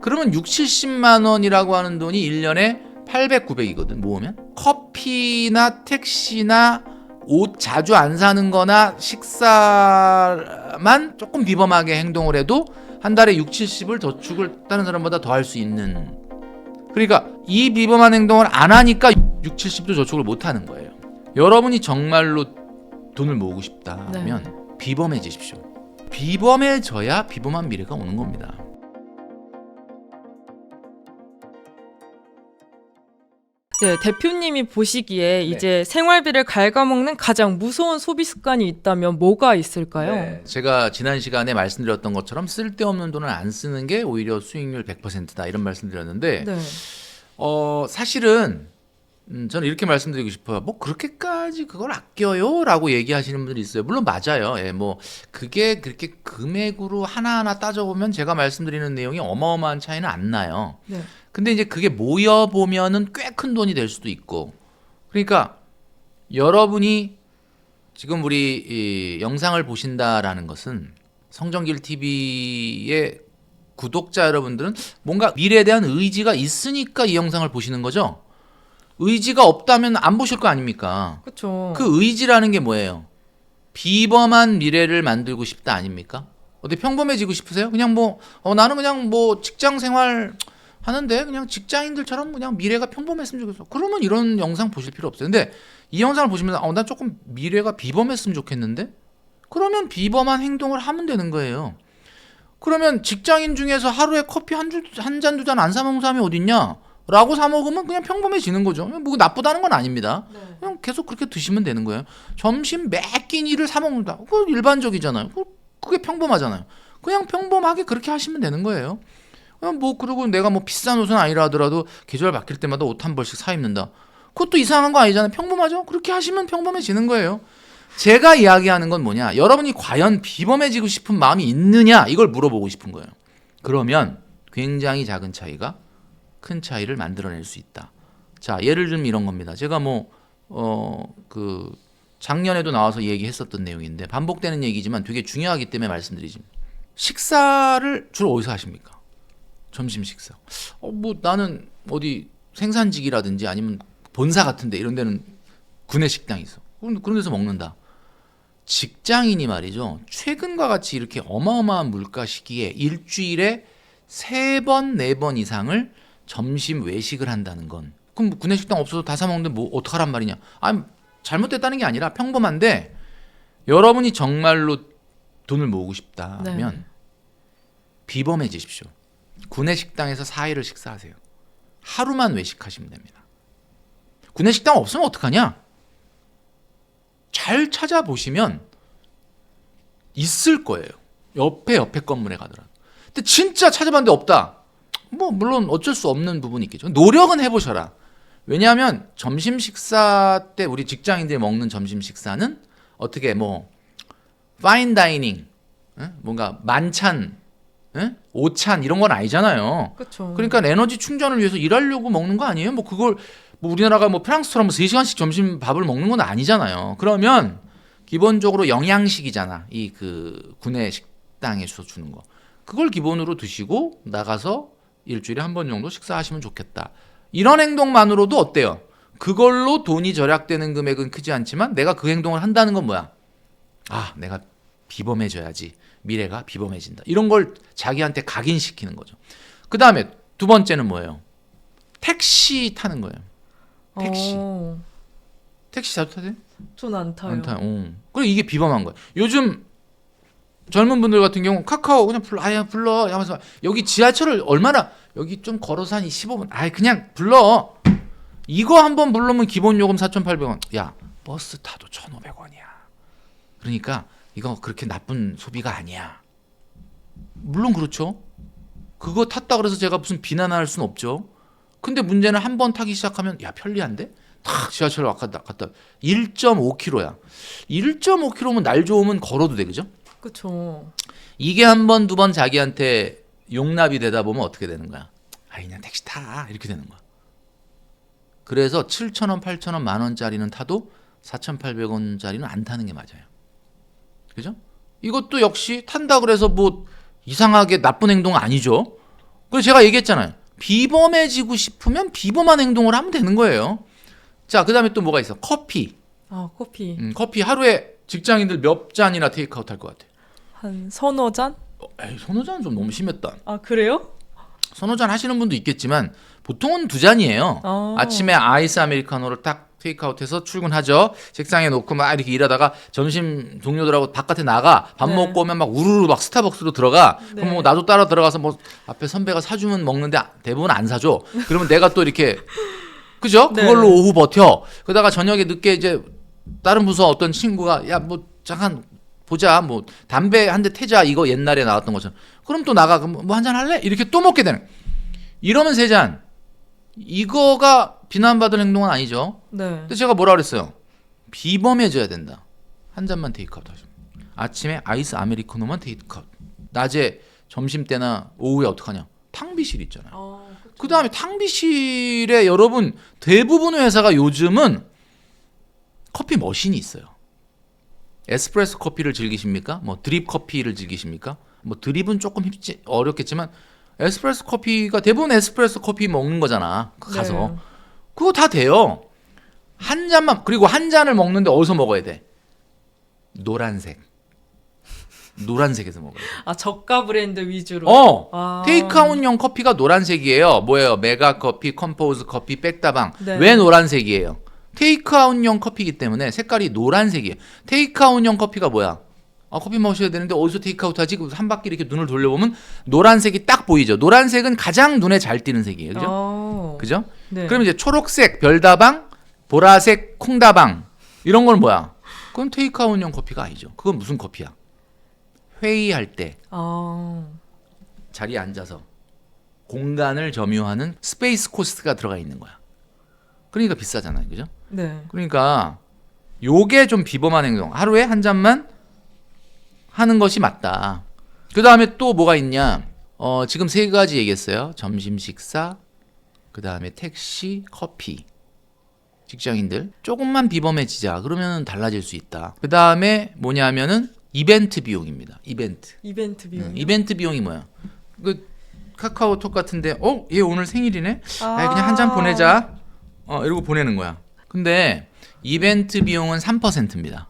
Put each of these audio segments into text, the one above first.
그러면 6, 70만 원이라고 하는 돈이 1년에 800, 900이거든 모으면. 커피나 택시나 옷 자주 안 사는 거나 식사만 조금 비범하게 행동을 해도 한 달에 6, 70을 저축을 다른 사람보다 더 할 수 있는. 그러니까 이 비범한 행동을 안 하니까 6, 70도 저축을 못 하는 거예요. 여러분이 정말로 돈을 모으고 싶다면 비범해지십시오. 비범해져야 비범한 미래가 오는 겁니다. 네, 대표님이 보시기에 이제 생활비를 갉아먹는 가장 무서운 소비 습관이 있다면 뭐가 있을까요? 제가 지난 시간에 말씀드렸던 것처럼 쓸데없는 돈을 안 쓰는 게 오히려 수익률 100%다 이런 말씀드렸는데 사실은 저는 이렇게 말씀드리고 싶어요. 뭐 그렇게까지 그걸 아껴요? 라고 얘기하시는 분들이 있어요. 물론 맞아요. 뭐 그게 그렇게 금액으로 하나하나 따져보면 제가 말씀드리는 내용이 어마어마한 차이는 안 나요. 근데 이제 그게 모여보면은 꽤 큰 돈이 될 수도 있고. 그러니까 여러분이 지금 우리 이 영상을 보신다라는 것은 성정길 TV의 구독자 여러분들은 뭔가 미래에 대한 의지가 있으니까 이 영상을 보시는 거죠. 의지가 없다면 안 보실 거 아닙니까? 그렇죠. 그 의지라는 게 뭐예요? 비범한 미래를 만들고 싶다 아닙니까? 어때 평범해지고 싶으세요? 그냥 나는 그냥 직장 생활 하는데 그냥 직장인들처럼 그냥 미래가 평범했으면 좋겠어. 그러면 이런 영상 보실 필요 없어요. 근데 이 영상을 보시면서 난 조금 미래가 비범했으면 좋겠는데? 그러면 비범한 행동을 하면 되는 거예요. 그러면 직장인 중에서 하루에 커피 한 잔, 두 잔 안 사 먹는 사람이 어딨냐? 라고 사 먹으면 그냥 평범해지는 거죠. 뭐 나쁘다는 건 아닙니다. 그냥 계속 그렇게 드시면 되는 거예요. 점심 매 끼니를 사 먹는다. 그거 일반적이잖아요. 그게 평범하잖아요. 그냥 평범하게 그렇게 하시면 되는 거예요. 그리고 내가 비싼 옷은 아니라 하더라도 계절 바뀔 때마다 옷 한 벌씩 사 입는다. 그것도 이상한 거 아니잖아요. 평범하죠? 그렇게 하시면 평범해지는 거예요. 제가 이야기하는 건 뭐냐? 여러분이 과연 비범해지고 싶은 마음이 있느냐? 이걸 물어보고 싶은 거예요. 그러면 굉장히 작은 차이가 큰 차이를 만들어낼 수 있다. 자, 예를 들면 이런 겁니다. 제가 작년에도 나와서 얘기했었던 내용인데 반복되는 얘기지만 되게 중요하기 때문에 말씀드리지. 식사를 주로 어디서 하십니까? 점심 식사. 나는 어디 생산직이라든지 아니면 본사 같은데 이런 데는 구내 식당이 있어. 그런 데서 먹는다. 직장인이 말이죠. 최근과 같이 이렇게 어마어마한 물가 시기에 일주일에 3번, 4번 이상을 점심 외식을 한다는 건 그럼 구내식당 없어서 다 사 먹는데 어떡하란 말이냐. 아니 잘못됐다는 게 아니라 평범한데 여러분이 정말로 돈을 모으고 싶다면 비범해지십시오. 구내식당에서 4일을 식사하세요. 하루만 외식하시면 됩니다. 구내식당 없으면 어떡하냐? 잘 찾아보시면 있을 거예요. 옆에 건물에 가더라도. 근데 진짜 찾아봤는데 없다. 물론 어쩔 수 없는 부분이 있겠죠. 노력은 해보셔라. 왜냐하면 점심 식사 때 우리 직장인들이 먹는 점심 식사는 어떻게 파인 다이닝, 뭔가 만찬, 오찬 이런 건 아니잖아요. 그쵸. 그러니까 에너지 충전을 위해서 일하려고 먹는 거 아니에요? 그걸 우리나라가 프랑스처럼 3시간씩 점심 밥을 먹는 건 아니잖아요. 그러면 기본적으로 영양식이잖아. 이 구내 식당에서 주는 거. 그걸 기본으로 드시고 나가서 일주일에 한 번 정도 식사하시면 좋겠다. 이런 행동만으로도 어때요? 그걸로 돈이 절약되는 금액은 크지 않지만 내가 그 행동을 한다는 건 뭐야? 내가 비범해져야지. 미래가 비범해진다. 이런 걸 자기한테 각인시키는 거죠. 그 다음에 두 번째는 뭐예요? 택시 타는 거예요. 택시 자주 타세요? 전 안 타요. 안 타요. 그리고 이게 비범한 거예요. 요즘 젊은 분들 같은 경우 카카오 그냥 불러 하면서 여기 지하철을 얼마나 여기 좀 걸어서 한 15분 그냥 불러. 이거 한번 부르면 기본 요금 4,800원. 야 버스 타도 1,500원이야. 그러니까 이거 그렇게 나쁜 소비가 아니야. 물론 그렇죠. 그거 탔다 그래서 제가 무슨 비난할 수는 없죠. 근데 문제는 한 번 타기 시작하면 편리한데? 탁 지하철 갔다 1.5km야. 1.5km면 날 좋으면 걸어도 돼. 그죠? 그쵸. 이게 한 번, 두 번 자기한테 용납이 되다 보면 어떻게 되는 거야? 그냥 택시 타. 이렇게 되는 거야. 그래서 7,000원, 8,000원, 만원짜리는 타도 4,800원짜리는 안 타는 게 맞아요. 그죠? 이것도 역시 탄다 그래서 이상하게 나쁜 행동은 아니죠. 그래서 제가 얘기했잖아요. 비범해지고 싶으면 비범한 행동을 하면 되는 거예요. 자, 그 다음에 또 뭐가 있어? 커피. 아, 커피. 커피 하루에 직장인들 몇 잔이나 테이크아웃 할 것 같아? 한 서너 잔? 에이, 서너 잔은 좀 너무 심했다. 아, 그래요? 서너 잔 하시는 분도 있겠지만 보통은 2잔이에요. 아침에 아이스 아메리카노를 딱 테이크아웃해서 출근하죠. 책상에 놓고 막 이렇게 일하다가 점심 동료들하고 바깥에 나가 밥 네. 먹고 오면 막 우르르 막 스타벅스로 들어가. 네. 그럼 뭐 나도 따라 들어가서 뭐 앞에 선배가 사주면 먹는데 대부분 안 사줘. 그러면 내가 또 이렇게 그죠? 네. 그걸로 오후 버텨. 그러다가 저녁에 늦게 이제 다른 부서 어떤 친구가 야 뭐 잠깐 보자 뭐 담배 한 대 태자 이거 옛날에 나왔던 것처럼 그럼 또 나가 뭐 한 잔 할래? 이렇게 또 먹게 되는. 이러면 3잔. 이거가 비난받을 행동은 아니죠. 네. 근데 제가 뭐라 그랬어요? 비범해져야 된다. 한 잔만 테이크아웃 하죠. 아침에 아이스 아메리카노만 테이크아웃. 낮에 점심 때나 오후에 어떡하냐? 탕비실 있잖아요. 그 다음에 탕비실에 여러분 대부분의 회사가 요즘은 커피 머신이 있어요. 에스프레소 커피를 즐기십니까? 뭐 드립 커피를 즐기십니까? 뭐 드립은 조금 어렵겠지만 에스프레소 커피가 대부분 에스프레소 커피 먹는 거잖아. 가서. 네. 그거 다 돼요. 한 잔만 그리고 한 잔을 먹는데 어디서 먹어야 돼? 노란색에서 먹어야 돼. 아, 저가 브랜드 위주로. 아. 테이크아웃용 커피가 노란색이에요. 뭐예요? 메가 커피, 컴포즈 커피, 백다방. 네. 왜 노란색이에요? 테이크아웃용 커피이기 때문에 색깔이 노란색이에요. 테이크아웃용 커피가 뭐야? 아, 커피 마셔야 되는데 어디서 테이크아웃 하지? 한 바퀴 이렇게 눈을 돌려보면 노란색이 딱 보이죠. 노란색은 가장 눈에 잘 띄는 색이에요. 그죠? 그죠? 네. 그럼 이제 초록색 별다방, 보라색 콩다방 이런 건 뭐야? 그건 테이크아웃용 커피가 아니죠. 그건 무슨 커피야? 회의할 때 자리에 앉아서 공간을 점유하는 스페이스 코스트가 들어가 있는 거야. 그러니까 비싸잖아요. 그죠? 네. 그러니까 요게 좀 비범한 행동. 하루에 한 잔만 하는 것이 맞다. 그 다음에 또 뭐가 있냐? 지금 3가지 얘기했어요. 점심 식사, 그 다음에 택시, 커피. 직장인들 조금만 비범해지자. 그러면 달라질 수 있다. 그 다음에 뭐냐면은 이벤트 비용입니다. 이벤트 비용. 이벤트 비용이 뭐야? 그 카카오톡 같은데 얘 오늘 생일이네? 아이, 그냥 한 잔 보내자. 이러고 보내는 거야. 근데 이벤트 비용은 3%입니다.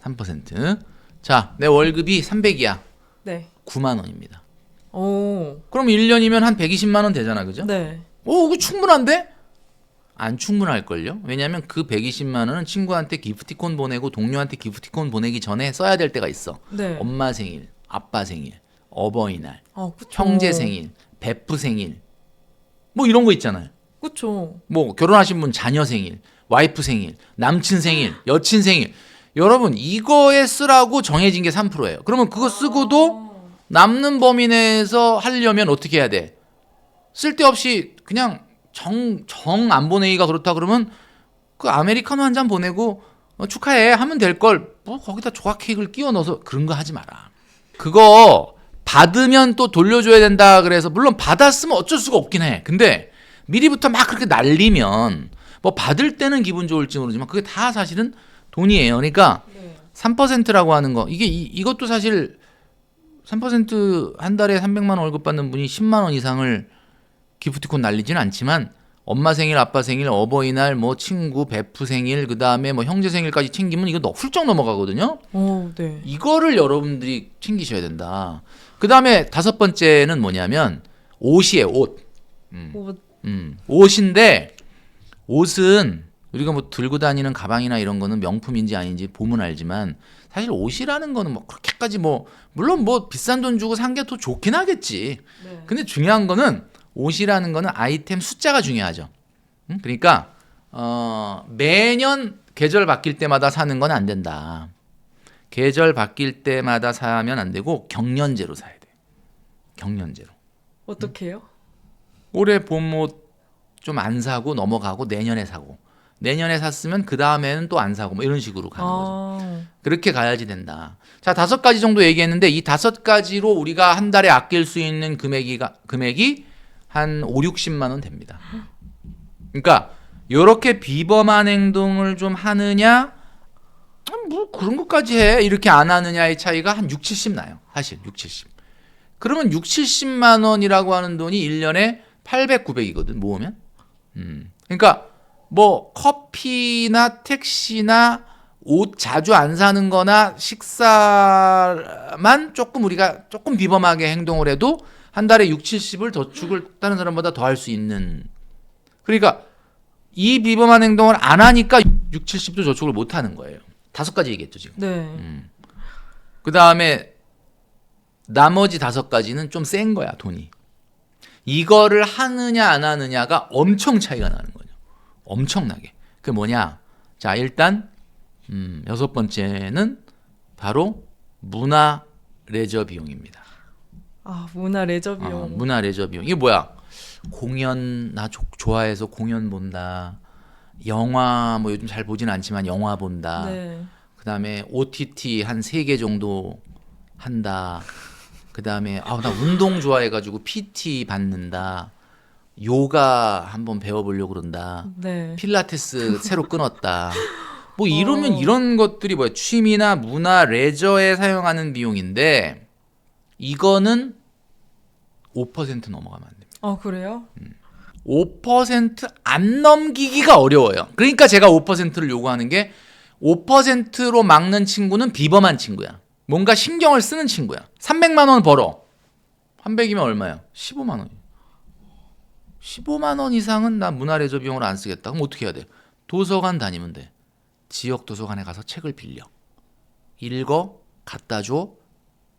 3%. 자, 내 월급이 300이야. 네. 9만 원입니다. 오. 그럼 1년이면 한 120만 원 되잖아. 그죠? 네. 그거 충분한데? 안 충분할걸요? 왜냐면 그 120만 원은 친구한테 기프티콘 보내고 동료한테 기프티콘 보내기 전에 써야 될 때가 있어. 네. 엄마 생일, 아빠 생일, 어버이날, 그쵸. 형제 생일, 베프 생일 뭐 이런 거 있잖아요. 그쵸. 뭐 결혼하신 분 자녀 생일, 와이프 생일, 남친 생일, 여친 생일. 여러분 이거에 쓰라고 정해진 게 3%예요. 그러면 그거 쓰고도 남는 범위 내에서 하려면 어떻게 해야 돼? 쓸데없이 그냥 정 안 보내기가 그렇다 그러면 그 아메리카노 한 잔 보내고 축하해 하면 될 걸 뭐 거기다 조각 케이크를 끼워 넣어서 그런 거 하지 마라. 그거 받으면 또 돌려줘야 된다 그래서 물론 받았으면 어쩔 수가 없긴 해. 근데 미리부터 막 그렇게 날리면 뭐 받을 때는 기분 좋을지 모르지만 그게 다 사실은 돈이에요. 그러니까 3%라고 하는 거 이것도 사실 3% 한 달에 300만 원 월급 받는 분이 10만 원 이상을 기프티콘 날리지는 않지만 엄마 생일, 아빠 생일, 어버이날, 뭐 친구, 베프 생일, 그 다음에 뭐 형제 생일까지 챙기면 이거 훌쩍 넘어가거든요. 네. 이거를 여러분들이 챙기셔야 된다. 그 다음에 5번째는 뭐냐면 옷이에요. 옷. 옷인데 옷은 우리가 뭐 들고 다니는 가방이나 이런 거는 명품인지 아닌지 보면 알지만 사실 옷이라는 거는 뭐 그렇게까지 뭐 물론 뭐 비싼 돈 주고 산 게 더 좋긴 하겠지. 네. 근데 중요한 거는 옷이라는 거는 아이템 숫자가 중요하죠. 그러니까 매년 계절 바뀔 때마다 사는 건 안 된다. 계절 바뀔 때마다 사면 안 되고 경년제로 사야 돼. 경년제로. 어떻게 해요? 올해 봄 옷 좀 안 사고 넘어가고 내년에 사고 내년에 샀으면 그 다음에는 또 안 사고 뭐 이런 식으로 가는 거죠. 그렇게 가야지 된다. 자, 5가지 정도 얘기했는데 이 5가지로 우리가 한 달에 아낄 수 있는 금액이 한 5, 60만 원 됩니다. 그러니까 이렇게 비범한 행동을 좀 하느냐 뭐 그런 것까지 해 이렇게 안 하느냐의 차이가 한 6, 70 나요. 사실 6, 70. 그러면 6, 70만 원이라고 하는 돈이 1년에 800, 900이거든 모으면. 그러니까 뭐 커피나 택시나 옷 자주 안 사는 거나 식사만 조금 우리가 조금 비범하게 행동을 해도 한 달에 6, 70을 저축을 다른 사람보다 더 할 수 있는. 그러니까 이 비범한 행동을 안 하니까 6, 70도 저축을 못 하는 거예요. 5가지 얘기했죠 지금. 네. 그 다음에 나머지 5가지는 좀 센 거야 돈이. 이거를 하느냐 안 하느냐가 엄청 차이가 나는 거죠. 엄청나게. 그게 뭐냐? 자 일단 6번째는 바로 문화 레저 비용입니다. 아, 문화 레저 비용. 문화 레저 비용. 이게 뭐야? 공연 나 좋아해서 공연 본다. 영화 뭐 요즘 잘 보진 않지만 영화 본다. 네. 그다음에 OTT 한 3개 정도 한다. 그다음에 나 운동 좋아해 가지고 PT 받는다. 요가 한번 배워보려고 그런다. 네. 필라테스 새로 끊었다. 뭐 이러면 이런 것들이 뭐야? 취미나 문화 레저에 사용하는 비용인데 이거는 5% 넘어가면 안 됩니다. 아, 그래요? 5%안 넘기기가 어려워요. 그러니까 제가 5%를 요구하는 게 5%로 막는 친구는 비범한 친구야. 뭔가 신경을 쓰는 친구야. 300만 원 벌어. 300이면 얼마야? 15만 원. 15만 원 이상은 나 문화레저 비용으로 안 쓰겠다. 그럼 어떻게 해야 돼? 도서관 다니면 돼. 지역 도서관에 가서 책을 빌려. 읽어, 갖다 줘.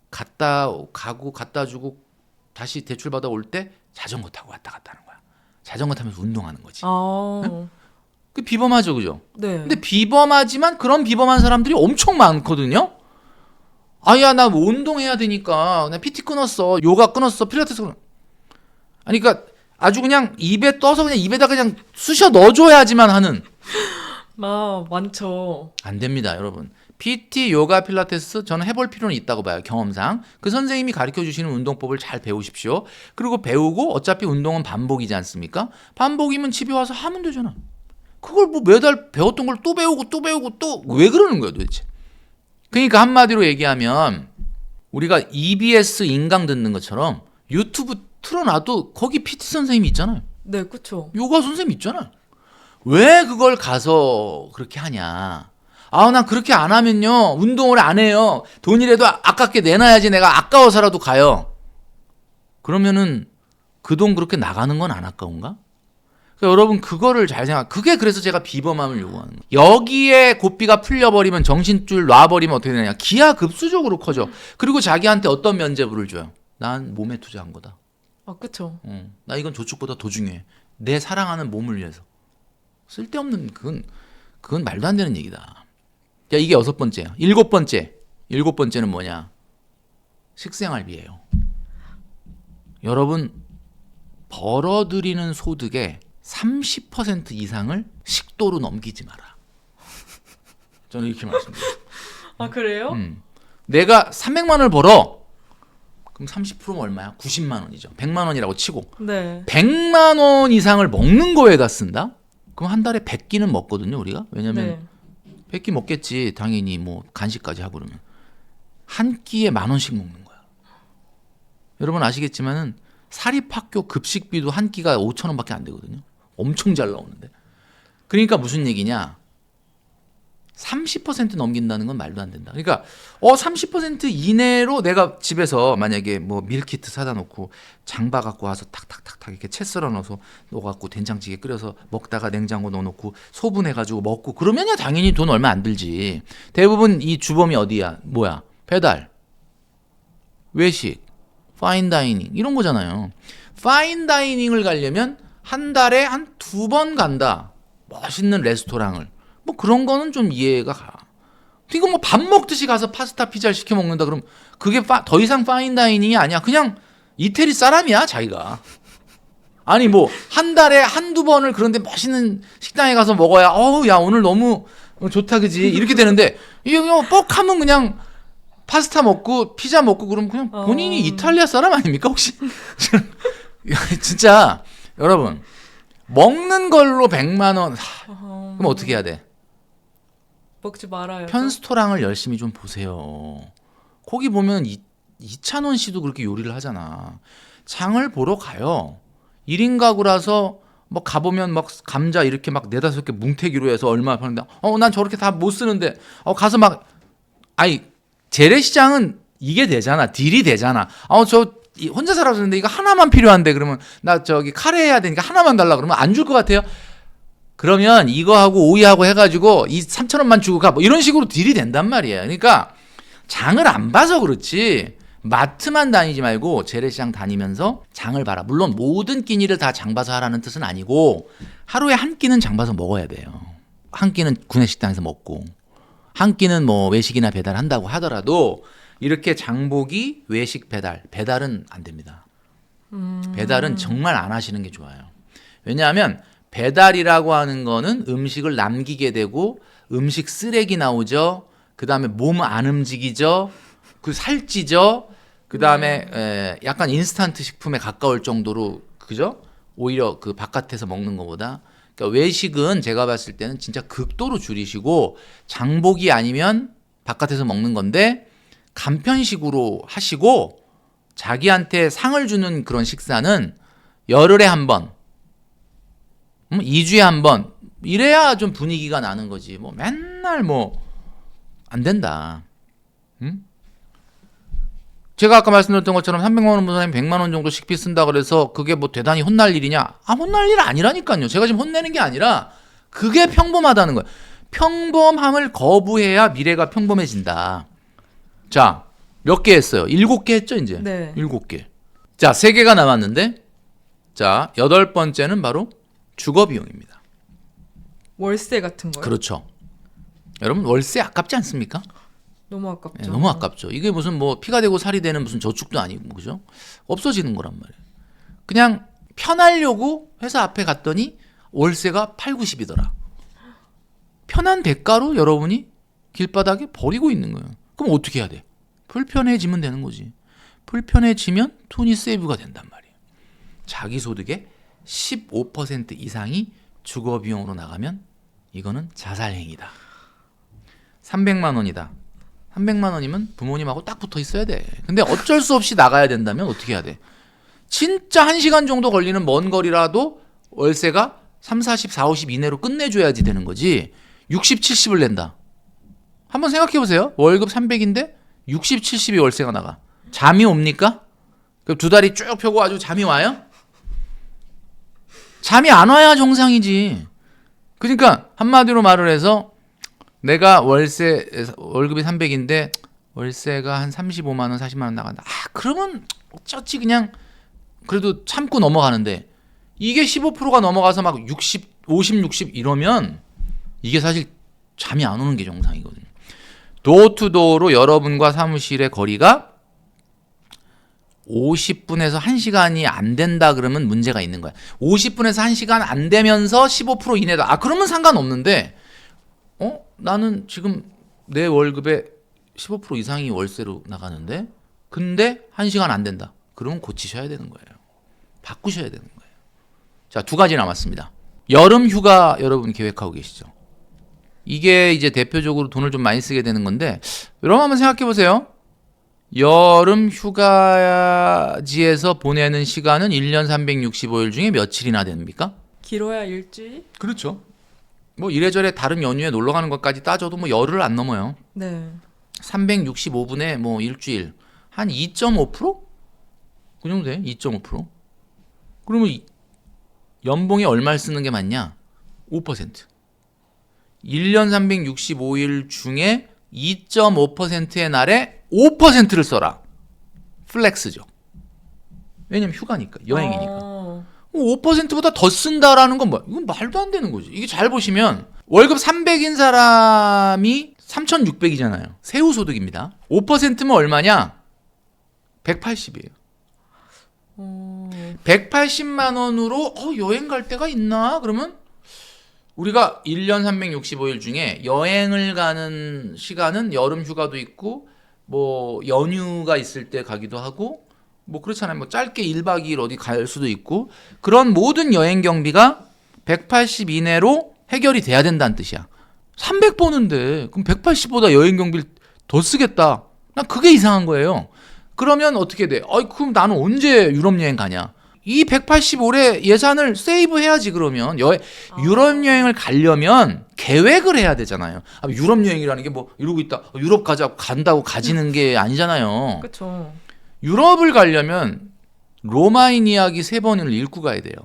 갖다 주고 다시 대출 받아 올 때 자전거 타고 왔다 갔다 하는 거야. 자전거 타면서 운동하는 거지. 아. 그 비범하죠, 그죠? 네. 근데 비범하지만 그런 비범한 사람들이 엄청 많거든요. 아야 나 뭐 운동해야 되니까 나 PT 끊었어, 요가 끊었어, 필라테스 끊었어. 아니 그러니까 아주 그냥 입에 떠서 그냥 입에다 그냥 쑤셔 넣어줘야지만 하는. 아, 많죠. 안 됩니다, 여러분. PT, 요가, 필라테스 저는 해볼 필요는 있다고 봐요. 경험상. 그 선생님이 가르쳐주시는 운동법을 잘 배우십시오. 그리고 배우고 어차피 운동은 반복이지 않습니까? 반복이면 집에 와서 하면 되잖아. 그걸 뭐 매달 배웠던 걸 또 배우고 또 왜 그러는 거야 도대체. 그러니까 한마디로 얘기하면 우리가 EBS 인강 듣는 것처럼 유튜브 틀어놔도 거기 PT 선생님이 있잖아요. 네, 그쵸. 요가 선생님 있잖아. 왜 그걸 가서 그렇게 하냐. 난 그렇게 안 하면요 운동을 안 해요. 돈이라도 아깝게 내놔야지 내가 아까워서라도 가요. 그러면은 그 돈 그렇게 나가는 건 안 아까운가? 그러니까 여러분 그거를 잘 생각. 그게 그래서 제가 비범함을 요구하는 거예요. 여기에 고삐가 풀려버리면 정신줄 놔버리면 어떻게 되냐. 기하급수적으로 커져. 그리고 자기한테 어떤 면죄부를 줘요. 난 몸에 투자한 거다. 아, 그쵸. 나 이건 저축보다 더 중요해. 내 사랑하는 몸을 위해서. 쓸데없는 그건 말도 안 되는 얘기다. 야, 이게 6번째야. 7번째는 뭐냐? 식생활비예요. 여러분 벌어들이는 소득의 30% 이상을 식도로 넘기지 마라. 저는 이렇게 말씀드려요. 아, 그래요? 내가 300만 원을 벌어. 그럼 30%면 얼마야? 90만 원이죠. 100만 원이라고 치고. 네. 100만 원 이상을 먹는 거에다 쓴다? 그럼 한 달에 100끼는 먹거든요, 우리가. 왜냐면 100끼 먹겠지. 당연히 뭐 간식까지 하고 그러면. 한 끼에 10,000원씩 먹는 거야. 여러분 아시겠지만은 사립학교 급식비도 한 끼가 5,000원밖에 안 되거든요. 엄청 잘 나오는데. 그러니까 무슨 얘기냐? 30% 넘긴다는 건 말도 안 된다. 그러니까 30% 이내로 내가 집에서 만약에 뭐 밀키트 사다 놓고 장바 갖고 와서 탁탁탁탁 이렇게 채 썰어 넣어서 넣어갖고 된장찌개 끓여서 먹다가 냉장고 넣어놓고 소분해가지고 먹고 그러면야 당연히 돈 얼마 안 들지. 대부분 이 주범이 어디야? 뭐야? 배달, 외식, 파인다이닝 이런 거잖아요. 파인다이닝을 가려면 한 달에 한 2번 간다. 멋있는 레스토랑을. 뭐 그런 거는 좀 이해가 가. 이거 뭐 밥 먹듯이 가서 파스타 피자를 시켜 먹는다 그럼 그게 더 이상 파인다이닝이 아니야. 그냥 이태리 사람이야 자기가. 아니 뭐 한 달에 한두 번을 그런데 멋있는 식당에 가서 먹어야 야 오늘 너무 좋다 그지 이렇게 되는데 이거 그냥 뻑하면 그냥 파스타 먹고 피자 먹고 그러면 그냥 본인이 이탈리아 사람 아닙니까 혹시? 진짜 여러분 먹는 걸로 100만 원 그럼 어떻게 해야 돼? 먹지 말아요. 편스토랑을 열심히 좀 보세요. 거기 보면 이찬원 씨도 그렇게 요리를 하잖아. 장을 보러 가요. 1인 가구라서 뭐 가보면 막 감자 이렇게 막 4-5개 뭉태기로 해서 얼마 파는데 난 저렇게 다 못 쓰는데 가서 막 아니 재래시장은 이게 되잖아. 딜이 되잖아. 저 혼자 살아서는데 이거 하나만 필요한데 그러면 나 저기 카레 해야 되니까 하나만 달라 그러면 안 줄 것 같아요. 그러면 이거하고 오이하고 해가지고 이 3,000원만 주고 가 뭐 이런 식으로 딜이 된단 말이에요. 그러니까 장을 안 봐서 그렇지 마트만 다니지 말고 재래시장 다니면서 장을 봐라. 물론 모든 끼니를 다 장 봐서 하라는 뜻은 아니고 하루에 한 끼는 장 봐서 먹어야 돼요. 한 끼는 구내식당에서 먹고 한 끼는 뭐 외식이나 배달한다고 하더라도 이렇게 장보기 외식 배달은 안 됩니다. 배달은 정말 안 하시는 게 좋아요. 왜냐하면 배달이라고 하는 거는 음식을 남기게 되고 음식 쓰레기 나오죠. 그 다음에 몸 안 움직이죠. 그 살찌죠. 그 다음에 약간 인스턴트 식품에 가까울 정도로 그죠? 오히려 그 바깥에서 먹는 것보다 그러니까 외식은 제가 봤을 때는 진짜 극도로 줄이시고 장보기 아니면 바깥에서 먹는 건데 간편식으로 하시고 자기한테 상을 주는 그런 식사는 열흘에 한 번, 2주에 한 번 이래야 좀 분위기가 나는 거지. 뭐 맨날 뭐 안 된다. 응? 제가 아까 말씀드렸던 것처럼 300만 원 분사님 100만 원 정도 식비 쓴다 그래서 그게 뭐 대단히 혼날 일이냐? 혼날 일 아니라니까요. 제가 지금 혼내는 게 아니라 그게 평범하다는 거예요. 평범함을 거부해야 미래가 평범해진다. 자, 몇 개 했어요? 7개 했죠, 이제? 네. 7개. 자, 3개가 남았는데 자, 8번째는 바로 주거 비용입니다. 월세 같은 거요? 그렇죠. 여러분 월세 아깝지 않습니까? 너무 아깝죠. 네, 너무 아깝죠. 이게 무슨 뭐 피가 되고 살이 되는 무슨 저축도 아니고 그죠? 없어지는 거란 말이에요. 그냥 편하려고 회사 앞에 갔더니 월세가 8,90이더라. 편한 대가로 여러분이 길바닥에 버리고 있는 거예요. 그럼 어떻게 해야 돼? 불편해지면 되는 거지. 불편해지면 돈이 세이브가 된단 말이에요. 자기 소득의 15% 이상이 주거 비용으로 나가면 이거는 자살행위다. 300만 원이다. 300만 원이면 부모님하고 딱 붙어 있어야 돼. 근데 어쩔 수 없이 나가야 된다면 어떻게 해야 돼? 진짜 1시간 정도 걸리는 먼 거리라도 월세가 3, 40, 4, 50 이내로 끝내줘야지 되는 거지. 60, 70을 낸다. 한번 생각해 보세요. 월급 300인데 60, 70이 월세가 나가. 잠이 옵니까? 그럼 두 다리 쭉 펴고 아주 잠이 와요? 잠이 안 와야 정상이지. 그러니까 한마디로 말을 해서 내가 월급이 300인데 월세가 한 35만 원, 40만 원 나간다. 그러면 어쩌지 그냥 그래도 참고 넘어가는데 이게 15%가 넘어가서 막 60, 50, 60 이러면 이게 사실 잠이 안 오는 게 정상이거든요. 도어투도어로 여러분과 사무실의 거리가 50분에서 1시간이 안 된다 그러면 문제가 있는 거야. 50분에서 1시간 안 되면서 15% 이내다. 그러면 상관없는데 나는 지금 내 월급의 15% 이상이 월세로 나가는데 근데 1시간 안 된다. 그러면 고치셔야 되는 거예요. 바꾸셔야 되는 거예요. 자, 2가지 남았습니다. 여름 휴가 여러분 계획하고 계시죠? 이게 이제 대표적으로 돈을 좀 많이 쓰게 되는 건데 여러분 한번 생각해 보세요. 여름 휴가지에서 보내는 시간은 1년 365일 중에 며칠이나 됩니까? 길어야 일주일? 그렇죠. 뭐 이래저래 다른 연휴에 놀러 가는 것까지 따져도 뭐 열흘 안 넘어요. 네. 365분에 뭐 일주일 한 2.5%? 그 정도 돼. 2.5%. 그러면 연봉에 얼마를 쓰는 게 맞냐? 5%. 1년 365일 중에 2.5%의 날에 5%를 써라. 플렉스죠. 왜냐면 휴가니까, 여행이니까. 5%보다 더 쓴다라는 건 이건 말도 안 되는 거지. 이게 잘 보시면 월급 300인 사람이 3,600이잖아요. 세후 소득입니다. 5%면 얼마냐? 180이에요. 180만 원으로 여행 갈 데가 있나? 그러면 우리가 1년 365일 중에 여행을 가는 시간은 여름 휴가도 있고 뭐 연휴가 있을 때 가기도 하고 뭐 그렇잖아요. 뭐 짧게 1박 2일 어디 갈 수도 있고 그런 모든 여행 경비가 180 이내로 해결이 돼야 된다는 뜻이야. 300 버는데 그럼 180보다 여행 경비를 더 쓰겠다. 난 그게 이상한 거예요. 그러면 어떻게 돼? 그럼 나는 언제 유럽 여행 가냐? 이 185래 예산을 세이브 해야지. 그러면 유럽 여행을 가려면 계획을 해야 되잖아요. 유럽 여행이라는 게 뭐 이러고 있다 유럽 가자고 간다고 가지는 게 아니잖아요. 그렇죠. 유럽을 가려면 로마인 이야기 3번을 읽고 가야 돼요.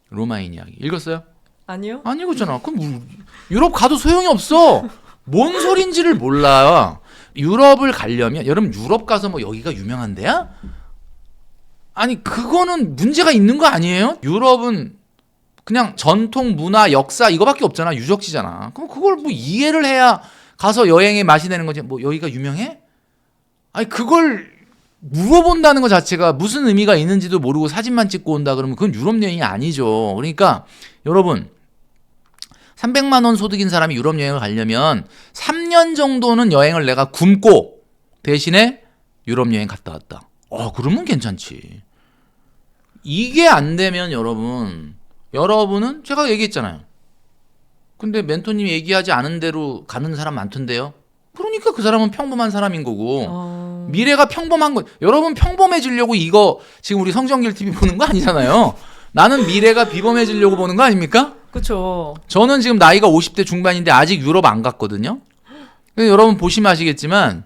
로마인 이야기 읽었어요? 아니요. 안 읽었잖아. 그럼 유럽 가도 소용이 없어. 뭔 소린지를 몰라. 유럽을 가려면 여러분 유럽 가서 뭐 여기가 유명한 데야? 아니 그거는 문제가 있는 거 아니에요? 유럽은 그냥 전통, 문화, 역사 이거밖에 없잖아. 유적지잖아. 그럼 그걸 뭐 이해를 해야 가서 여행의 맛이 되는 거지. 뭐 여기가 유명해? 아니 그걸 물어본다는 것 자체가 무슨 의미가 있는지도 모르고 사진만 찍고 온다 그러면 그건 유럽 여행이 아니죠. 그러니까 여러분 300만 원 소득인 사람이 유럽 여행을 가려면 3년 정도는 여행을 내가 굶고 대신에 유럽 여행 갔다 왔다. 그러면 괜찮지. 이게 안 되면 여러분은 제가 얘기했잖아요. 근데 멘토님이 얘기하지 않은 대로 가는 사람 많던데요. 그러니까 그 사람은 평범한 사람인 거고 미래가 평범한 거. 여러분 평범해지려고 이거 지금 우리 성정길 TV 보는 거 아니잖아요. 나는 미래가 비범해지려고 보는 거 아닙니까? 그렇죠. 저는 지금 나이가 50대 중반인데 아직 유럽 안 갔거든요. 여러분 보시면 아시겠지만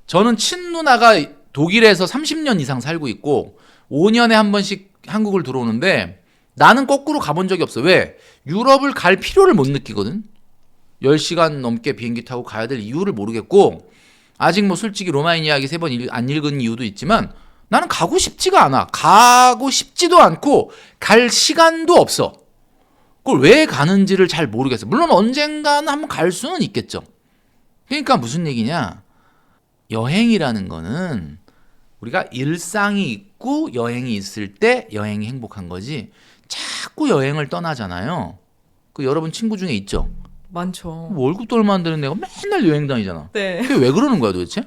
저는 친누나가 독일에서 30년 이상 살고 있고 5년에 한 번씩 한국을 들어오는데 나는 거꾸로 가본 적이 없어. 왜? 유럽을 갈 필요를 못 느끼거든. 10시간 넘게 비행기 타고 가야 될 이유를 모르겠고 아직 뭐 솔직히 로마인 이야기 3번 안 읽은 이유도 있지만 나는 가고 싶지가 않아. 가고 싶지도 않고 갈 시간도 없어. 그걸 왜 가는지를 잘 모르겠어. 물론 언젠가는 한번 갈 수는 있겠죠. 그러니까 무슨 얘기냐. 여행이라는 거는 우리가 일상이 있고 여행이 있을 때 여행이 행복한 거지 자꾸 여행을 떠나잖아요. 그 여러분 친구 중에 있죠? 많죠. 월급도 얼마 안 되는 애가 맨날 여행 다니잖아. 네. 그게 왜 그러는 거야 도대체?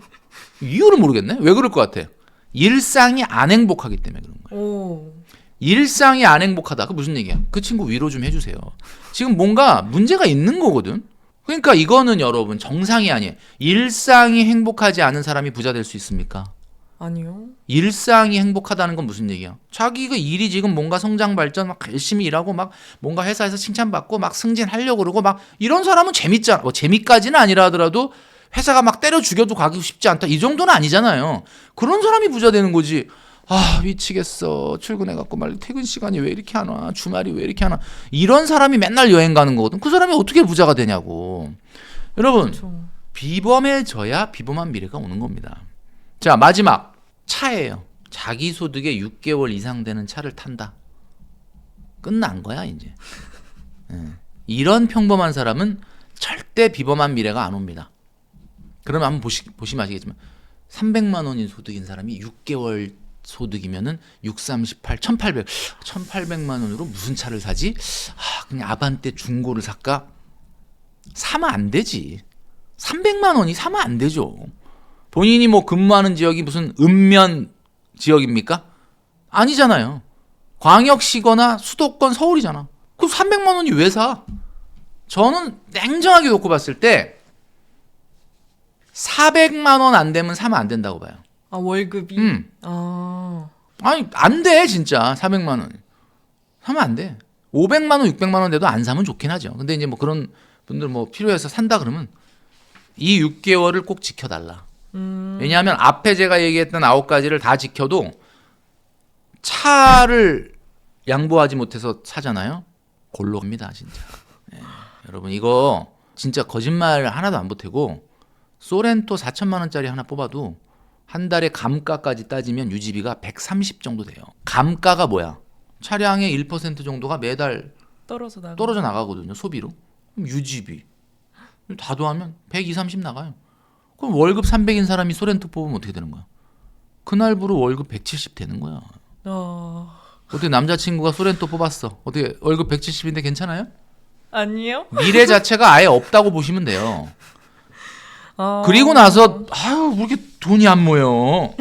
이유를 모르겠네. 왜 그럴 것 같아? 일상이 안 행복하기 때문에 그런 거야. 오. 일상이 안 행복하다. 그 무슨 얘기야? 그 친구 위로 좀 해주세요. 지금 뭔가 문제가 있는 거거든. 그러니까 이거는 여러분 정상이 아니에요. 일상이 행복하지 않은 사람이 부자 될 수 있습니까? 아니요. 일상이 행복하다는 건 무슨 얘기야? 자기가 일이 지금 뭔가 성장 발전 막 열심히 일하고 막 뭔가 회사에서 칭찬받고 막 승진하려고 그러고 막 이런 사람은 재밌잖아. 뭐 재미까지는 아니라 하더라도 회사가 막 때려 죽여도 가기 쉽지 않다. 이 정도는 아니잖아요. 그런 사람이 부자 되는 거지. 미치겠어. 출근해갖고 말 퇴근 시간이 왜 이렇게 안 와? 주말이 왜 이렇게 안 와? 이런 사람이 맨날 여행 가는 거거든. 그 사람이 어떻게 부자가 되냐고. 여러분, 그렇죠. 비범해져야 비범한 미래가 오는 겁니다. 자, 마지막 차예요. 자기 소득의 6개월 이상 되는 차를 탄다. 끝난 거야 이제. 이런 평범한 사람은 절대 비범한 미래가 안 옵니다. 그러면 한번 보시면 아시겠지만 300만 원인 소득인 사람이 6개월 소득이면은 6, 38, 1800만 원으로 무슨 차를 사지? 그냥 아반떼 중고를 살까? 사면 안 되지. 300만 원이 사면 안 되죠. 본인이 뭐 근무하는 지역이 무슨 읍면 지역입니까? 아니잖아요. 광역시거나 수도권 서울이잖아. 그 300만 원이 왜 사? 저는 냉정하게 놓고 봤을 때 400만 원 안 되면 사면 안 된다고 봐요. 월급이? 아니 안 돼 진짜 400만 원 사면 안 돼. 500만 원 600만 원 돼도 안 사면 좋긴 하죠. 근데 이제 뭐 그런 분들 뭐 필요해서 산다 그러면 이 6개월을 꼭 지켜달라. 왜냐하면 앞에 제가 얘기했던 9가지를 다 지켜도 차를 양보하지 못해서 사잖아요. 골로 갑니다 진짜. 여러분 이거 진짜 거짓말 하나도 안 보태고 소렌토 4천만 원짜리 하나 뽑아도 한 달에 감가까지 따지면 유지비가 130 정도 돼요. 감가가 뭐야? 차량의 1% 정도가 매달 떨어져 나가거든요. 소비로. 그럼 유지비 다 더하면 120, 30 나가요. 그럼 월급 300인 사람이 소렌토 뽑으면 어떻게 되는 거야? 그날부로 월급 170 되는 거야. 어떻게 남자친구가 소렌토 뽑았어. 어떻게 월급 170인데 괜찮아요? 아니요. 미래 자체가 아예 없다고 보시면 돼요. 그리고 나서 왜 이렇게 돈이 안 모여?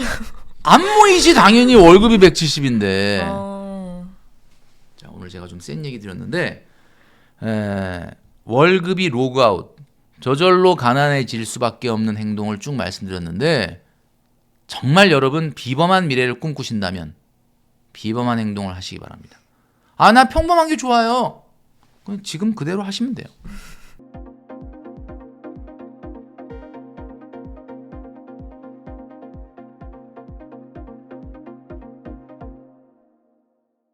안 모이지 당연히 월급이 170인데. 자, 오늘 제가 좀 센 얘기 드렸는데 월급이 로그아웃, 저절로 가난해질 수밖에 없는 행동을 쭉 말씀드렸는데 정말 여러분 비범한 미래를 꿈꾸신다면 비범한 행동을 하시기 바랍니다. 아, 나 평범한 게 좋아요. 그럼 지금 그대로 하시면 돼요.